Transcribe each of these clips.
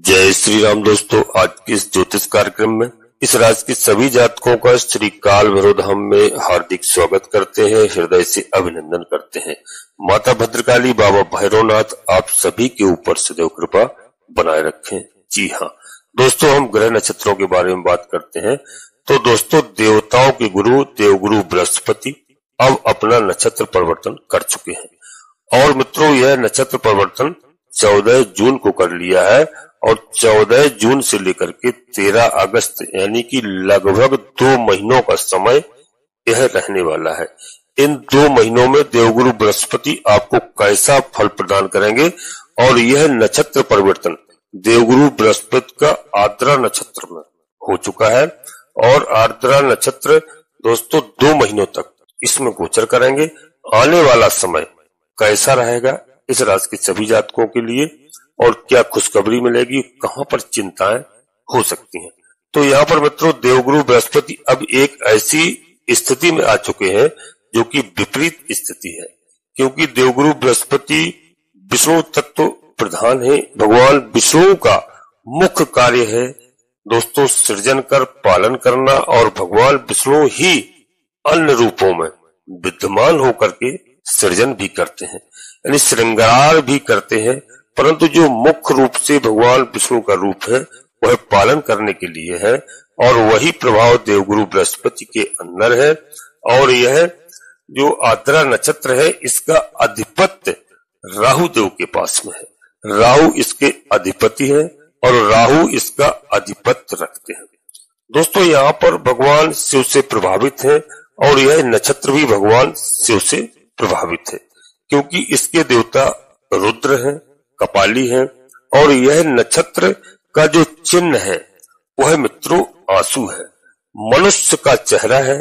जय श्री राम दोस्तों। आज के इस ज्योतिष कार्यक्रम में इस राशि के सभी जातकों का श्री काल भैरव धाम में हार्दिक स्वागत करते हैं, हृदय से अभिनंदन करते हैं। माता भद्रकाली, बाबा भैरवनाथ आप सभी के ऊपर सदैव कृपा बनाए रखें। जी हाँ दोस्तों, हम ग्रह नक्षत्रों के बारे में बात करते हैं। तो दोस्तों, देवताओं के गुरु देवगुरु बृहस्पति अब अपना नक्षत्र परिवर्तन कर चुके हैं और मित्रों यह नक्षत्र परिवर्तन 14 जून को कर लिया है और 14 जून से लेकर के 13 अगस्त यानी कि लगभग 2 महीनों का समय यह रहने वाला है। इन 2 महीनों में देवगुरु बृहस्पति आपको कैसा फल प्रदान करेंगे और यह नक्षत्र परिवर्तन देवगुरु बृहस्पति का आर्द्रा नक्षत्र में हो चुका है और आर्द्रा नक्षत्र दोस्तों 2 महीनों तक इसमें गोचर करेंगे। आने वाला समय कैसा रहेगा इस राशि के सभी जातकों के लिए और क्या खुशखबरी मिलेगी, कहां पर चिंताएं हो सकती हैं। तो यहाँ पर मित्रों देवगुरु बृहस्पति अब एक ऐसी स्थिति में आ चुके हैं जो कि विपरीत स्थिति है, क्योंकि देवगुरु बृहस्पति विष्णु तत्व प्रधान है। भगवान विष्णु का मुख्य कार्य है दोस्तों सृजन कर पालन करना और भगवान विष्णु ही अन्य रूपों में विद्यमान होकर के सृजन भी करते हैं, यानी श्रृंगार भी करते हैं, परंतु जो मुख्य रूप से भगवान विष्णु का रूप है वह पालन करने के लिए है और वही प्रभाव देवगुरु बृहस्पति के अंदर है। और यह जो आर्द्रा नक्षत्र है इसका अधिपत्य राहु देव के पास में है। राहु इसके अधिपति है और राहु इसका अधिपत्य रखते हैं। दोस्तों यहाँ पर भगवान शिव से प्रभावित है और यह नक्षत्र भी भगवान शिव से प्रभावित है, क्योंकि इसके देवता रुद्र हैं, कपाली है और यह नक्षत्र का जो चिन्ह है वह मित्रों आंसू है। मनुष्य का चेहरा है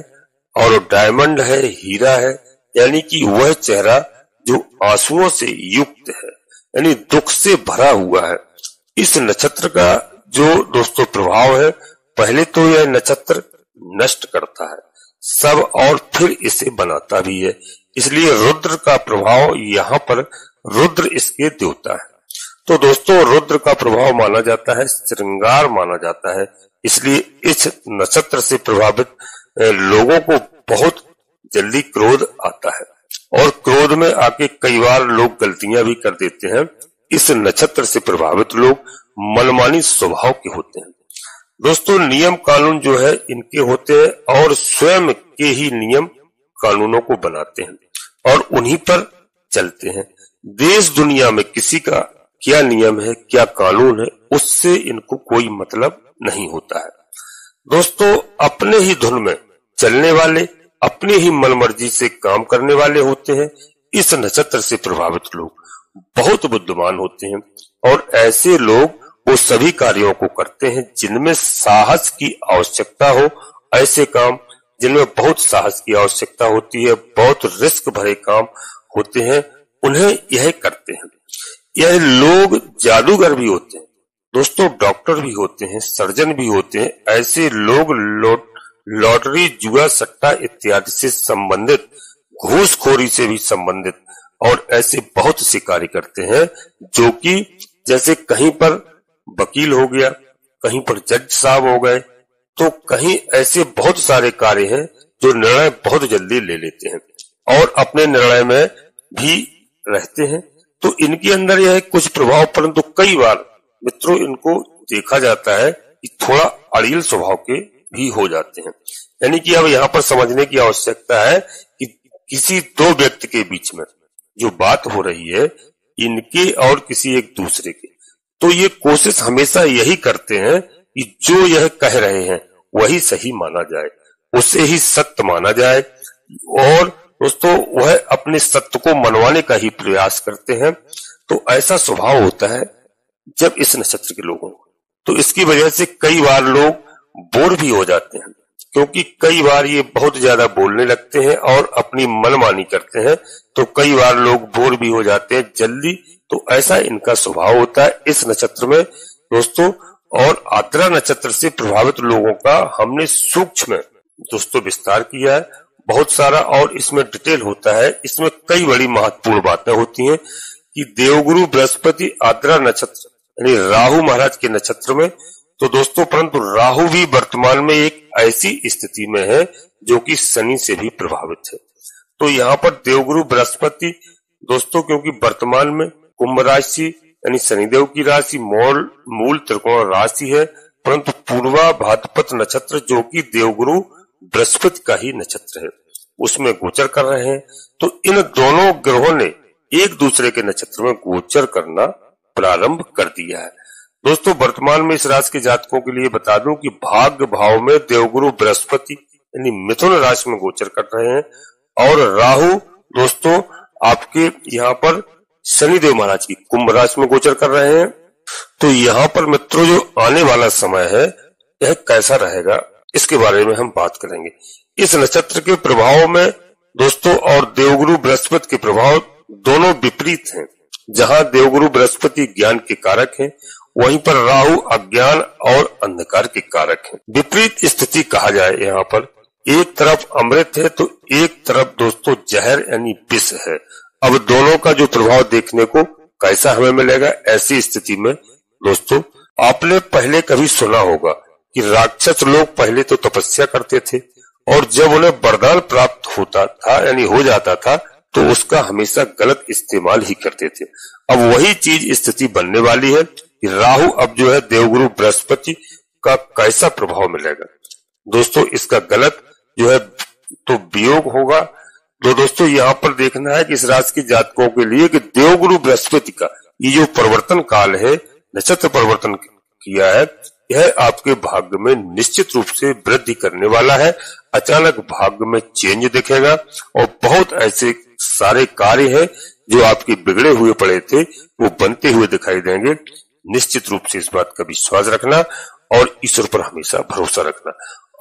और डायमंड है, हीरा है, यानी कि वह चेहरा जो आंसुओं से युक्त है, यानी दुख से भरा हुआ है। इस नक्षत्र का जो दोस्तों प्रभाव है, पहले तो यह नक्षत्र नष्ट करता है सब और फिर इसे बनाता भी है, इसलिए रुद्र का प्रभाव यहाँ पर रुद्र इसके देवता है। तो दोस्तों रुद्र का प्रभाव माना जाता है, श्रृंगार माना जाता है, इसलिए इस नक्षत्र से प्रभावित लोगों को बहुत जल्दी क्रोध आता है और क्रोध में आके कई बार लोग गलतियां भी कर देते हैं। इस नक्षत्र से प्रभावित लोग मनमानी स्वभाव के होते हैं। दोस्तों नियम कानून जो है इनके होते हैं और स्वयं के ही नियम कानूनों को बनाते हैं और उन्हीं पर चलते हैं। देश दुनिया में किसी का क्या नियम है, क्या कानून है, उससे इनको कोई मतलब नहीं होता है। दोस्तों अपने ही धुन में चलने वाले, अपने ही मनमर्जी से काम करने वाले होते हैं। इस नक्षत्र से प्रभावित लोग बहुत बुद्धिमान होते हैं और ऐसे लोग वो सभी कार्यों को करते हैं जिनमें साहस की आवश्यकता हो। ऐसे काम जिनमें बहुत साहस की आवश्यकता होती है, बहुत रिस्क भरे काम होते हैं, उन्हें यह करते हैं। यह लोग जादूगर भी होते हैं दोस्तों, डॉक्टर भी होते हैं, सर्जन भी होते हैं। ऐसे लोग लॉटरी, जुआ, सट्टा इत्यादि से संबंधित, घूसखोरी से भी संबंधित और ऐसे बहुत से कार्य करते हैं जो कि जैसे कहीं पर वकील हो गया, कहीं पर जज साहब हो गए, तो कहीं ऐसे बहुत सारे कार्य हैं जो निर्णय बहुत जल्दी ले लेते हैं और अपने निर्णय में भी रहते हैं। तो इनके अंदर यह कुछ प्रभाव, परंतु कई बार मित्रों इनको देखा जाता है कि थोड़ा अड़ियल स्वभाव के भी हो जाते हैं। यानी कि अब यहाँ पर समझने की आवश्यकता है कि किसी 2 व्यक्ति के बीच में जो बात हो रही है इनके और किसी एक दूसरे के, तो ये कोशिश हमेशा यही करते हैं कि जो यह कह रहे हैं वही सही माना जाए, उसे ही सत्य माना जाए और दोस्तों वह अपने सत्य को मनवाने का ही प्रयास करते हैं। तो ऐसा स्वभाव होता है जब इस नक्षत्र के लोगों को, तो इसकी वजह से कई बार लोग बोर भी हो जाते हैं, क्योंकि कई बार ये बहुत ज्यादा बोलने लगते हैं और अपनी मनमानी करते हैं, तो कई बार लोग बोर भी हो जाते हैं जल्दी। तो ऐसा इनका स्वभाव होता है इस नक्षत्र में दोस्तों। और आर्द्रा नक्षत्र से प्रभावित लोगों का हमने सूक्ष्म दोस्तों विस्तार किया है बहुत सारा और इसमें डिटेल होता है। इसमें कई बड़ी महत्वपूर्ण बातें होती हैं कि देवगुरु बृहस्पति आर्द्रा नक्षत्र यानी राहु महाराज के नक्षत्र में। तो दोस्तों परंतु राहु भी वर्तमान में एक ऐसी स्थिति में है जो कि शनि से भी प्रभावित है। तो यहाँ पर देवगुरु बृहस्पति दोस्तों क्योंकि वर्तमान में कुंभ राशि यानी शनिदेव की राशि मूल त्रिकोण राशि है, परंतु पूर्वा भाद्रपद नक्षत्र जो कि देवगुरु बृहस्पति का ही नक्षत्र है उसमें गोचर कर रहे हैं। तो इन दोनों ग्रहों ने एक दूसरे के नक्षत्र में गोचर करना प्रारंभ कर दिया है। दोस्तों वर्तमान में इस राशि के जातकों के लिए बता दूं कि भाग्य भाव में देवगुरु बृहस्पति यानी मिथुन राशि में गोचर कर रहे हैं और राहु दोस्तों आपके यहाँ पर शनिदेव महाराज की कुंभ राशि में गोचर कर रहे हैं। तो यहाँ पर मित्रों जो आने वाला समय है यह कैसा रहेगा इसके बारे में हम बात करेंगे। इस नक्षत्र के प्रभाव में दोस्तों और देवगुरु बृहस्पति के प्रभाव दोनों विपरीत हैं। जहां देवगुरु बृहस्पति ज्ञान के कारक हैं वहीं पर राहु अज्ञान और अंधकार के कारक हैं। विपरीत स्थिति कहा जाए यहाँ पर, एक तरफ अमृत है तो एक तरफ दोस्तों जहर यानी विष है। अब दोनों का जो प्रभाव देखने को कैसा हमें मिलेगा ऐसी स्थिति में दोस्तों आपने पहले कभी सुना होगा कि राक्षस लोग पहले तो तपस्या करते थे और जब उन्हें वरदान प्राप्त होता था यानी हो जाता था तो उसका हमेशा गलत इस्तेमाल ही करते थे। अब वही चीज स्थिति बनने वाली है कि राहु अब जो है देवगुरु बृहस्पति का कैसा प्रभाव मिलेगा दोस्तों, इसका गलत जो है तो वियोग होगा। तो दोस्तों यहाँ पर देखना है कि इस राशि के जातकों के लिए कि देवगुरु बृहस्पति का ये जो परिवर्तन काल है नक्षत्र परिवर्तन किया है यह आपके भाग्य में निश्चित रूप से वृद्धि करने वाला है। अचानक भाग्य में चेंज दिखेगा और बहुत ऐसे सारे कार्य हैं जो आपके बिगड़े हुए पड़े थे वो बनते हुए दिखाई देंगे। निश्चित रूप से इस बात का विश्वास रखना और ईश्वर पर हमेशा भरोसा रखना।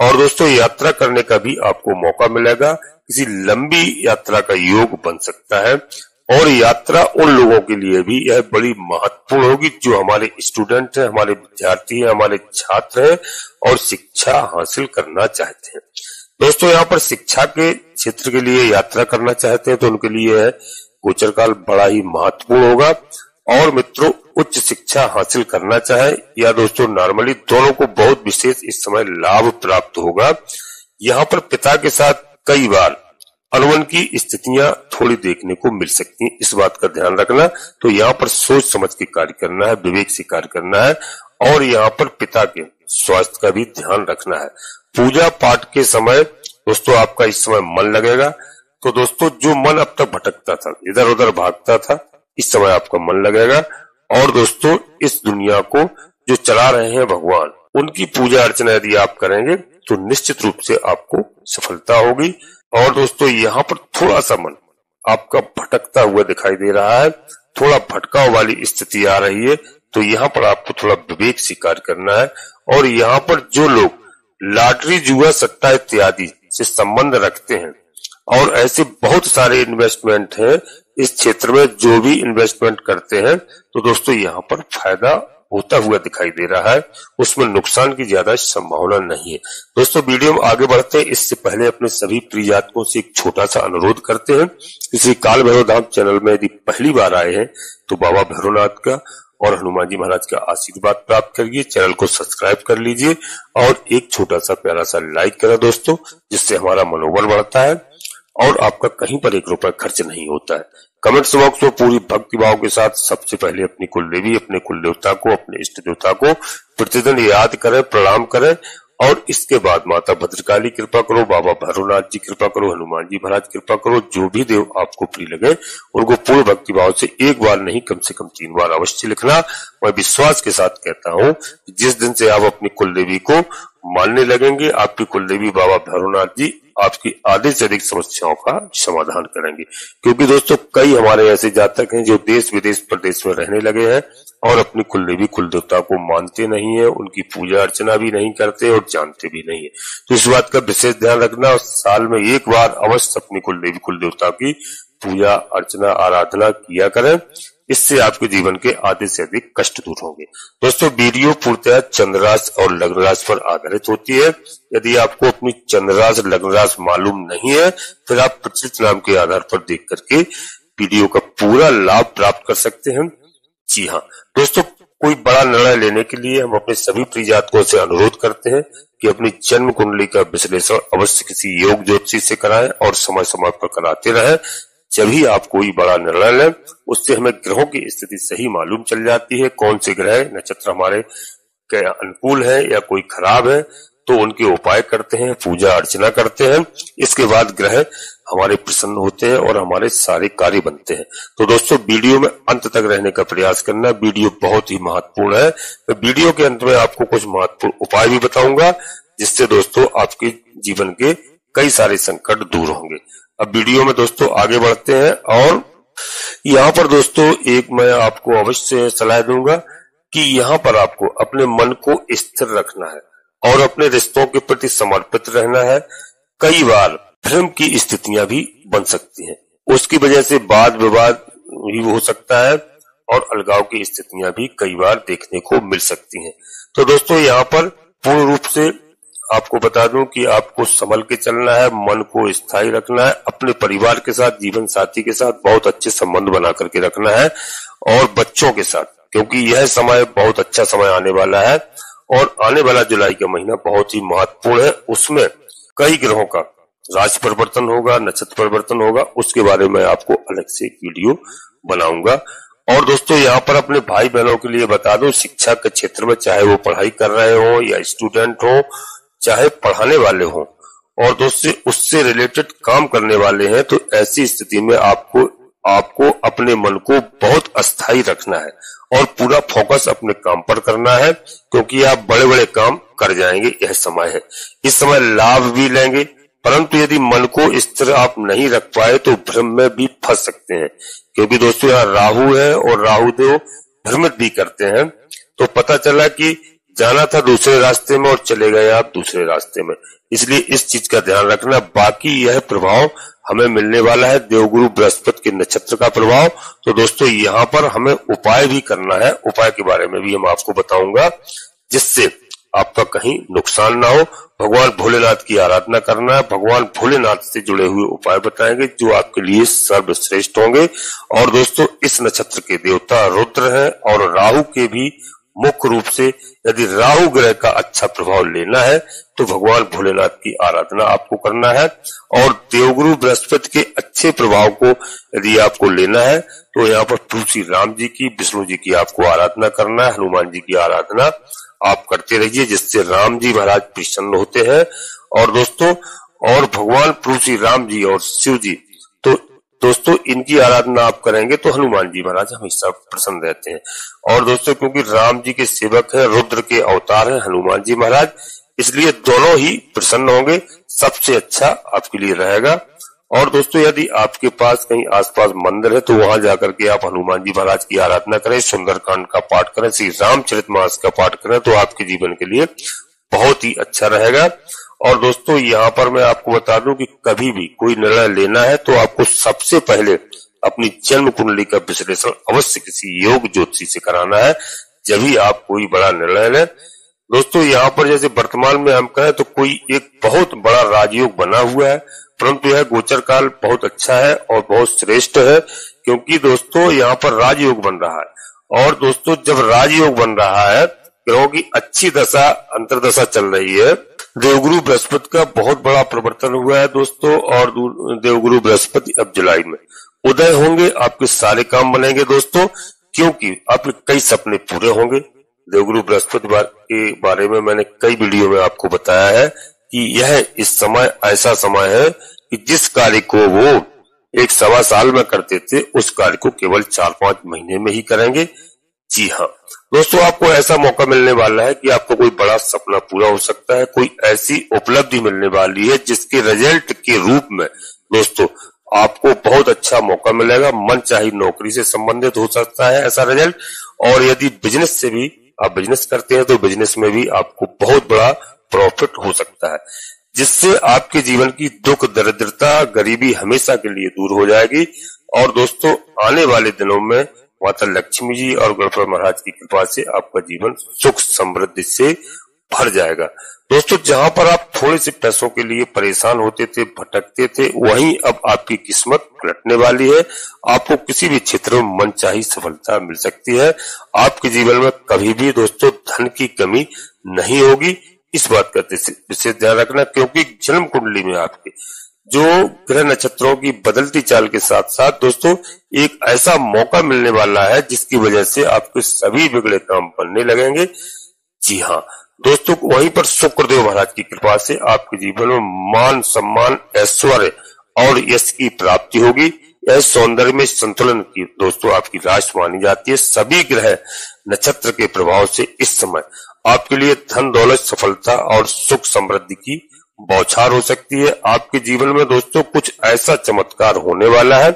और दोस्तों यात्रा करने का भी आपको मौका मिलेगा, किसी लंबी यात्रा का योग बन सकता है और यात्रा उन लोगों के लिए भी यह बड़ी महत्वपूर्ण होगी जो हमारे स्टूडेंट हैं, हमारे विद्यार्थी हैं, हमारे छात्र हैं और शिक्षा हासिल करना चाहते हैं। दोस्तों यहाँ पर शिक्षा के क्षेत्र के लिए यात्रा करना चाहते हैं तो उनके लिए यह गोचर काल बड़ा ही महत्वपूर्ण होगा। और मित्रों उच्च शिक्षा हासिल करना चाहे या दोस्तों नॉर्मली दोनों को बहुत विशेष इस समय लाभ प्राप्त होगा। यहाँ पर पिता के साथ कई बार अनबन की स्थितियां थोड़ी देखने को मिल सकती हैं, इस बात का ध्यान रखना। तो यहाँ पर सोच समझ के कार्य करना है, विवेक से कार्य करना है और यहाँ पर पिता के स्वास्थ्य का भी ध्यान रखना है। पूजा पाठ के समय दोस्तों आपका इस समय मन लगेगा। तो दोस्तों जो मन अब तक भटकता था, इधर उधर भागता था, इस समय आपका मन लगेगा। और दोस्तों इस दुनिया को जो चला रहे हैं भगवान, उनकी पूजा अर्चना यदि आप करेंगे तो निश्चित रूप से आपको सफलता होगी। और दोस्तों यहाँ पर थोड़ा सा मन आपका भटकता हुआ दिखाई दे रहा है, थोड़ा भटकाव वाली स्थिति आ रही है, तो यहाँ पर आपको थोड़ा विवेक से कार्य करना है। और यहाँ पर जो लोग लॉटरी, जुआ, सट्टा इत्यादि से संबंध रखते हैं और ऐसे बहुत सारे इन्वेस्टमेंट हैं इस क्षेत्र में, जो भी इन्वेस्टमेंट करते हैं तो दोस्तों यहाँ पर फायदा होता हुआ दिखाई दे रहा है, उसमें नुकसान की ज्यादा संभावना नहीं है। दोस्तों वीडियो में आगे बढ़ते हैं इससे पहले अपने सभी प्रिय जातकों से एक छोटा सा अनुरोध करते हैं। इसी काल भैरव धाम चैनल में यदि पहली बार आए हैं तो बाबा भैरवनाथ का और हनुमान जी महाराज का आशीर्वाद प्राप्त करिए, चैनल को सब्सक्राइब कर लीजिए और एक छोटा सा प्यारा सा लाइक करें दोस्तों, जिससे हमारा मनोबल बढ़ता है और आपका कहीं पर 1 रुपया खर्च नहीं होता है। कमेंट्स बॉक्स में पूरी भक्ति भाव के साथ सबसे पहले अपनी कुलदेवी, अपने कुल देवता को, अपने इष्ट देवता को प्रतिदिन याद करें, प्रणाम करें और इसके बाद माता भद्रकाली कृपा करो, बाबा भैरवनाथ जी कृपा करो, हनुमान जी महाराज कृपा करो, जो भी देव आपको प्रिय लगे उनको पूर्ण भक्ति भाव से एक बार नहीं कम से कम 3 बार अवश्य लिखना। मैं विश्वास के साथ कहता हूँ जिस दिन से आप अपनी कुलदेवी को मानने लगेंगे, आपकी कुलदेवी बाबा भैरवनाथ जी आपकी आधे से अधिक समस्याओं का समाधान करेंगे। क्योंकि दोस्तों कई हमारे ऐसे जातक हैं जो देश विदेश प्रदेश में रहने लगे हैं और अपनी कुलदेवी कुल देवता को मानते नहीं है, उनकी पूजा अर्चना भी नहीं करते और जानते भी नहीं है। तो इस बात का विशेष ध्यान रखना और साल में 1 बार अवश्य अपनी कुलदेवी कुल देवता की पूजा अर्चना आराधना किया करें, इससे आपके जीवन के आधे से अधिक कष्ट दूर होंगे। दोस्तों वीडियो पूर्णतः चंद्र राशि और लग्न राशि पर आधारित होती है। यदि आपको अपनी चंद्र राशि लग्न राशि मालूम नहीं है फिर आप प्रचलित नाम के आधार पर देख करके वीडियो का पूरा लाभ प्राप्त कर सकते हैं। जी हाँ दोस्तों, कोई बड़ा निर्णय लेने के लिए हम अपने सभी प्रिय जातकों से अनुरोध करते हैं कि अपनी जन्म कुंडली का विश्लेषण अवश्य किसी योग ज्योतिषी से कराएं और समय समय पर कराते रहें। जब ही आप कोई बड़ा निर्णय लें उससे हमें ग्रहों की स्थिति सही मालूम चल जाती है, कौन से ग्रह नक्षत्र हमारे के अनुकूल है या कोई खराब है, तो उनके उपाय करते हैं, पूजा अर्चना करते हैं। इसके बाद ग्रह हमारे प्रसन्न होते हैं और हमारे सारे कार्य बनते हैं। तो दोस्तों वीडियो में अंत तक रहने का प्रयास करना, वीडियो बहुत ही महत्वपूर्ण है। तो वीडियो के अंत में आपको कुछ महत्वपूर्ण उपाय भी बताऊंगा जिससे दोस्तों आपके जीवन के कई सारे संकट दूर होंगे। अब वीडियो में दोस्तों आगे बढ़ते हैं और यहाँ पर दोस्तों एक मैं आपको अवश्य सलाह दूंगा कि यहाँ पर आपको अपने मन को स्थिर रखना है और अपने रिश्तों के प्रति समर्पित रहना है। कई बार भ्रम की स्थितियां भी बन सकती हैं, उसकी वजह से वाद विवाद भी हो सकता है और अलगाव की स्थितियां भी कई बार देखने को मिल सकती हैं। तो दोस्तों यहाँ पर पूर्ण रूप से आपको बता दूं कि आपको संभल के चलना है, मन को स्थायी रखना है, अपने परिवार के साथ, जीवन साथी के साथ बहुत अच्छे संबंध बना करके रखना है और बच्चों के साथ, क्योंकि यह समय बहुत अच्छा समय आने वाला है और आने वाला जुलाई का महीना बहुत ही महत्वपूर्ण है। उसमें कई ग्रहों का राशि परिवर्तन होगा, नक्षत्र परिवर्तन होगा, उसके बारे में आपको अलग से एक वीडियो बनाऊंगा। और दोस्तों यहाँ पर अपने भाई बहनों के लिए बता दूं, शिक्षा के क्षेत्र में चाहे वो पढ़ाई कर रहे हो या स्टूडेंट हो, चाहे पढ़ाने वाले हो और दोस्तों उससे रिलेटेड काम करने वाले हैं, तो ऐसी स्थिति में आपको अपने मन को बहुत अस्थायी रखना है और पूरा फोकस अपने काम पर करना है, क्योंकि आप बड़े बड़े काम कर जाएंगे। यह समय है, इस समय लाभ भी लेंगे, परंतु यदि मन को स्थिर आप नहीं रख पाए तो भ्रम में भी फंस सकते हैं, क्योंकि दोस्तों यहाँ राहु है और राहु देव भ्रमित भी करते हैं। तो पता चला कि जाना था दूसरे रास्ते में और चले गए आप दूसरे रास्ते में, इसलिए इस चीज का ध्यान रखना। बाकी यह प्रभाव हमें मिलने वाला है देवगुरु बृहस्पति के नक्षत्र का प्रभाव। तो दोस्तों यहाँ पर हमें उपाय भी करना है, उपाय के बारे में भी हम आपको बताऊंगा जिससे आपका कहीं नुकसान ना हो। भगवान भोलेनाथ की आराधना करना है, भगवान भोलेनाथ से जुड़े हुए उपाय बताएंगे जो आपके लिए सर्वश्रेष्ठ होंगे। और दोस्तों इस नक्षत्र के देवता रुद्र हैं और राहु के भी मुख्य रूप से यदि राहु ग्रह का अच्छा प्रभाव लेना है तो भगवान भोलेनाथ की आराधना आपको करना है। और देवगुरु बृहस्पति के अच्छे प्रभाव को यदि आपको लेना है तो यहाँ पर तुलसी राम जी की, विष्णु जी की आपको आराधना करना है, हनुमान जी की आराधना आप करते रहिए जिससे राम जी महाराज प्रसन्न होते हैं। और दोस्तों और भगवान तुलसी राम जी और शिव जी, तो दोस्तों इनकी आराधना आप करेंगे तो हनुमान जी महाराज हमेशा प्रसन्न रहते हैं। और दोस्तों क्योंकि राम जी के सेवक हैं, रुद्र के अवतार हैं हनुमान जी महाराज, इसलिए दोनों ही प्रसन्न होंगे, सबसे अच्छा आपके लिए रहेगा। और दोस्तों यदि आपके पास कहीं आसपास मंदिर है तो वहां जाकर के आप हनुमान जी महाराज की आराधना करें, सुंदरकांड का पाठ करें, श्री रामचरितमानस का पाठ करें, तो आपके जीवन के लिए बहुत ही अच्छा रहेगा। और दोस्तों यहाँ पर मैं आपको बता दूं कि कभी भी कोई निर्णय लेना है तो आपको सबसे पहले अपनी जन्म कुंडली का विश्लेषण अवश्य किसी योग ज्योतिषी से कराना है, जब ही आप कोई बड़ा निर्णय लें। दोस्तों यहाँ पर जैसे वर्तमान में हम कहें तो कोई एक बहुत बड़ा राजयोग बना हुआ है, परंतु यह गोचर काल बहुत अच्छा है और बहुत श्रेष्ठ है, क्योंकि दोस्तों यहाँ पर राजयोग बन रहा है। और दोस्तों जब राजयोग बन रहा है, ग्रहों की अच्छी दशा अंतर्दशा चल रही है, देवगुरु बृहस्पति का बहुत बड़ा परिवर्तन हुआ है दोस्तों। और देवगुरु बृहस्पति अब जुलाई में उदय होंगे, आपके सारे काम बनेंगे दोस्तों, क्योंकि आपके कई सपने पूरे होंगे। देवगुरु बृहस्पति के बारे में मैंने कई वीडियो में आपको बताया है कि यह इस समय ऐसा समय है कि जिस कार्य को वो 1-1.25 साल में करते थे उस कार्य को केवल 4-5 महीने में ही करेंगे। जी हाँ दोस्तों, आपको ऐसा मौका मिलने वाला है कि आपको कोई बड़ा सपना पूरा हो सकता है, कोई ऐसी उपलब्धि मिलने वाली है जिसके रिजल्ट के रूप में दोस्तों आपको बहुत अच्छा मौका मिलेगा। मनचाही नौकरी से संबंधित हो सकता है ऐसा रिजल्ट। और यदि बिजनेस से भी आप बिजनेस करते हैं तो बिजनेस में भी आपको बहुत बड़ा प्रॉफिट हो सकता है, जिससे आपके जीवन की दुख दरिद्रता गरीबी हमेशा के लिए दूर हो जाएगी। और दोस्तों आने वाले दिनों में माता लक्ष्मी जी और गणपति महाराज की कृपा से आपका जीवन सुख समृद्धि से भर जाएगा। दोस्तों, जहां पर आप थोड़े से पैसों के लिए परेशान होते थे, भटकते थे, वहीं अब आपकी किस्मत पलटने वाली है। आपको किसी भी क्षेत्र में मनचाही सफलता मिल सकती है। आपके जीवन में कभी भी दोस्तों धन की कमी नहीं होगी। इस बात का विशेष ध्यान रखना, क्योंकि जन्म कुंडली में आपके जो ग्रह नक्षत्रों की बदलती चाल के साथ साथ दोस्तों एक ऐसा मौका मिलने वाला है जिसकी वजह से आपके सभी बिगड़े काम बनने लगेंगे। जी हाँ दोस्तों, वहीं पर शुक्रदेव महाराज की कृपा से आपके जीवन में मान सम्मान, ऐश्वर्य और यश की प्राप्ति होगी। यह सौंदर्य में संतुलन की दोस्तों आपकी राशि मानी जाती है। सभी ग्रह नक्षत्र के प्रभाव से इस समय आपके लिए धन दौलत, सफलता और सुख समृद्धि की बौछार हो सकती है। आपके जीवन में दोस्तों कुछ ऐसा चमत्कार होने वाला है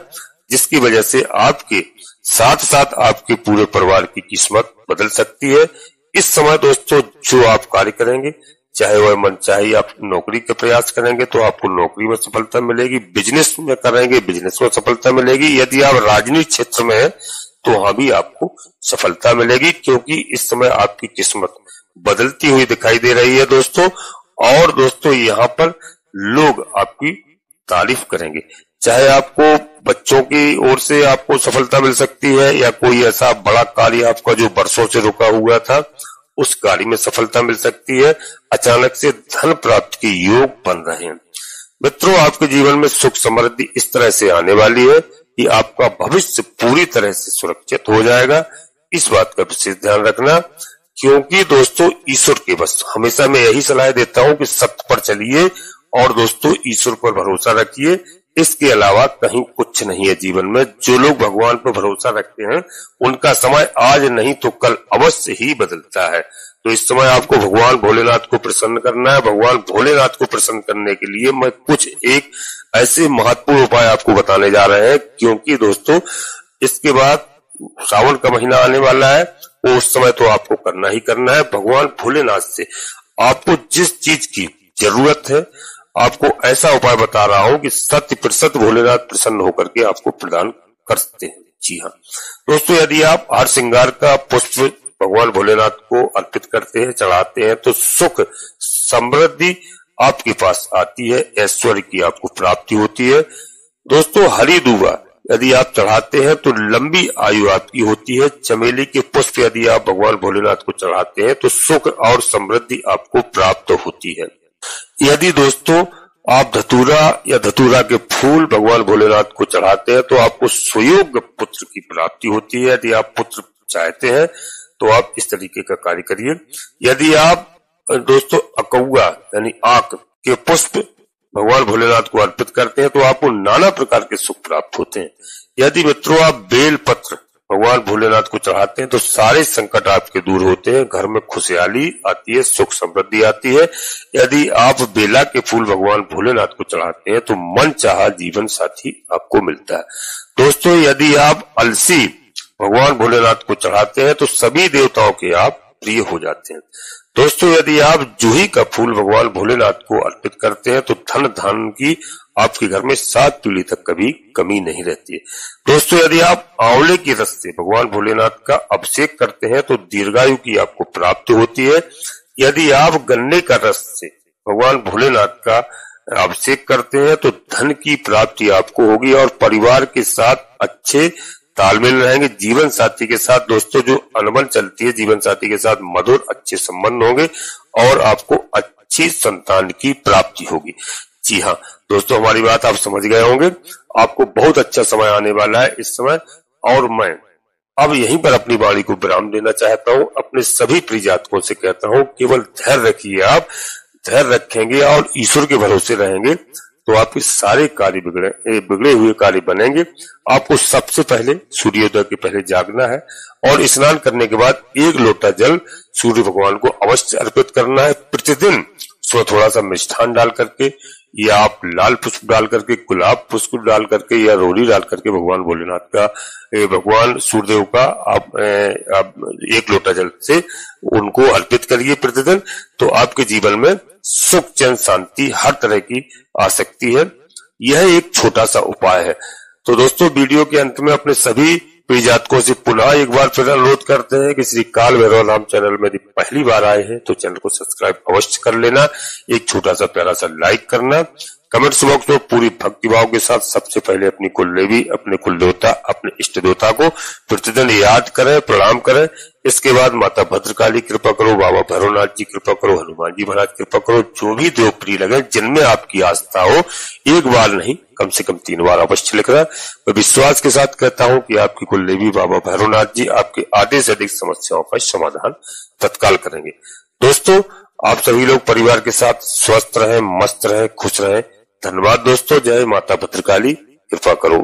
जिसकी वजह से आपके साथ साथ आपके पूरे परिवार की किस्मत बदल सकती है। इस समय दोस्तों जो आप कार्य करेंगे, चाहे वह मन चाहे आप नौकरी के प्रयास करेंगे तो आपको नौकरी में सफलता मिलेगी, बिजनेस में करेंगे बिजनेस में सफलता मिलेगी, यदि आप राजनीतिक क्षेत्र में है तो वहां भी आपको सफलता मिलेगी, क्योंकि इस समय आपकी किस्मत बदलती हुई दिखाई दे रही है दोस्तों। और दोस्तों यहाँ पर लोग आपकी तारीफ करेंगे, चाहे आपको बच्चों की ओर से आपको सफलता मिल सकती है या कोई ऐसा बड़ा कार्य आपका जो बरसों से रुका हुआ था उस कार्य में सफलता मिल सकती है। अचानक से धन प्राप्ति के योग बन रहे हैं। मित्रों, आपके जीवन में सुख समृद्धि इस तरह से आने वाली है कि आपका भविष्य पूरी तरह से सुरक्षित हो जाएगा। इस बात का विशेष ध्यान रखना, क्योंकि दोस्तों ईश्वर के बस हमेशा मैं यही सलाह देता हूं कि सत्य पर चलिए और दोस्तों ईश्वर पर भरोसा रखिए। इसके अलावा कहीं कुछ नहीं है जीवन में। जो लोग भगवान पर भरोसा रखते हैं उनका समय आज नहीं तो कल अवश्य ही बदलता है। तो इस समय आपको भगवान भोलेनाथ को प्रसन्न करना है। भगवान भोलेनाथ को प्रसन्न करने के लिए मैं कुछ एक ऐसे महत्वपूर्ण उपाय आपको बताने जा रहे हैं, क्योंकि दोस्तों इसके बाद सावन का महीना आने वाला है, वो उस समय तो आपको करना ही करना है। भगवान भोलेनाथ से आपको जिस चीज की जरूरत है, आपको ऐसा उपाय बता रहा हूं कि 100% भोलेनाथ प्रसन्न होकर के आपको प्रदान कर सकते हैं। जी हाँ दोस्तों, यदि आप हार श्रृंगार का पुष्प भगवान भोलेनाथ को अर्पित करते हैं, चढ़ाते हैं, तो सुख समृद्धि आपके पास आती है, ऐश्वर्य की आपको प्राप्ति होती है। दोस्तों, हरी दूबा यदि आप चढ़ाते हैं तो लंबी आयु आपकी होती है। चमेली के पुष्प यदि आप भगवान भोलेनाथ को चढ़ाते हैं तो सुख और समृद्धि आपको प्राप्त होती है। यदि दोस्तों आप धतूरा या धतूरा के फूल भगवान भोलेनाथ को चढ़ाते हैं तो आपको सुयोग्य पुत्र की प्राप्ति होती है। यदि आप पुत्र चाहते हैं तो आप इस तरीके का कार्य करिए। यदि आप दोस्तों अकौआ यानी आक के पुष्प भगवान भोलेनाथ को अर्पित करते हैं तो आपको नाना प्रकार के सुख प्राप्त होते हैं। यदि मित्रों आप बेल पत्र भगवान भोलेनाथ को चढ़ाते हैं तो सारे संकट आपके दूर होते हैं, घर में खुशहाली आती है, सुख समृद्धि आती है। यदि आप बेला के फूल भगवान भोलेनाथ को चढ़ाते हैं तो मन चाहा जीवन साथी आपको मिलता है। दोस्तों, यदि आप अलसी भगवान भोलेनाथ को चढ़ाते हैं तो सभी देवताओं के आप प्रिय हो जाते हैं। दोस्तों, यदि आप जूही का फूल भगवान भोलेनाथ को अर्पित करते हैं तो धन धान की आपके घर में 7 पीढ़ी तक कभी कमी नहीं रहती है। दोस्तों, यदि आप आंवले की रस से भगवान भोलेनाथ का अभिषेक करते हैं तो दीर्घायु की आपको प्राप्ति होती है। यदि आप गन्ने का रस से भगवान भोलेनाथ का अभिषेक करते हैं तो धन की प्राप्ति आपको होगी और परिवार के साथ अच्छे तालमेल रहेंगे। जीवन साथी के साथ दोस्तों जो अनबन चलती है, जीवन साथी के साथ मधुर अच्छे संबंध होंगे और आपको अच्छी संतान की प्राप्ति होगी। जी हाँ दोस्तों, हमारी बात आप समझ गए होंगे। आपको बहुत अच्छा समय आने वाला है इस समय। और मैं अब यहीं पर अपनी वाणी को विराम देना चाहता हूँ। अपने सभी प्रिय जातकों से कहता हूँ, केवल धैर्य रखिए। आप धैर्य रखेंगे और ईश्वर के भरोसे रहेंगे तो आपके सारे कार्य बिगड़े हुए कार्य बनेंगे। आपको सबसे पहले सूर्योदय के पहले जागना है और स्नान करने के बाद 1 लोटा जल सूर्य भगवान को अवश्य अर्पित करना है। प्रतिदिन उसमें थोड़ा सा मिष्ठान डाल करके या आप लाल पुष्प डाल करके, गुलाब पुष्प डाल करके या रोली डाल करके भगवान भोलेनाथ का, भगवान सूर्यदेव का आप 1 लोटा जल से उनको अर्पित करिए प्रतिदिन। तो आपके जीवन में सुख, चैन, शांति हर तरह की आ सकती है। यह एक छोटा सा उपाय है। तो दोस्तों, वीडियो के अंत में अपने सभी प्रिय जातकों से पुनः एक बार फिर अनुरोध करते हैं कि श्री काल भैरव नाम चैनल में यदि पहली बार आए हैं तो चैनल को सब्सक्राइब अवश्य कर लेना, एक छोटा सा प्यारा सा लाइक करना, कमेंट्स बॉक्स में पूरी भक्तिभाव के साथ सबसे पहले अपनी कुल देवी, अपने कुल देवता, अपने इष्ट देवता को प्रतिदिन याद करें, प्रणाम करें। इसके बाद माता भद्रकाली कृपा करो, बाबा भैरवनाथ जी कृपा करो, हनुमान जी महाराज कृपा करो, जो भी देव प्रिय लगे जिनमें आपकी आस्था हो, एक बार नहीं कम से कम 3 बार अवश्य लिखना। मैं विश्वास के साथ कहता हूँ कि आपकी कुल देवी बाबा भैरवनाथ जी आपके आधे से अधिक समस्याओं का समाधान तत्काल करेंगे। दोस्तों, आप सभी लोग परिवार के साथ स्वस्थ रहें, मस्त रहें, खुश रहें। धन्यवाद दोस्तों। जय माता भद्रकाली, कृपा करो।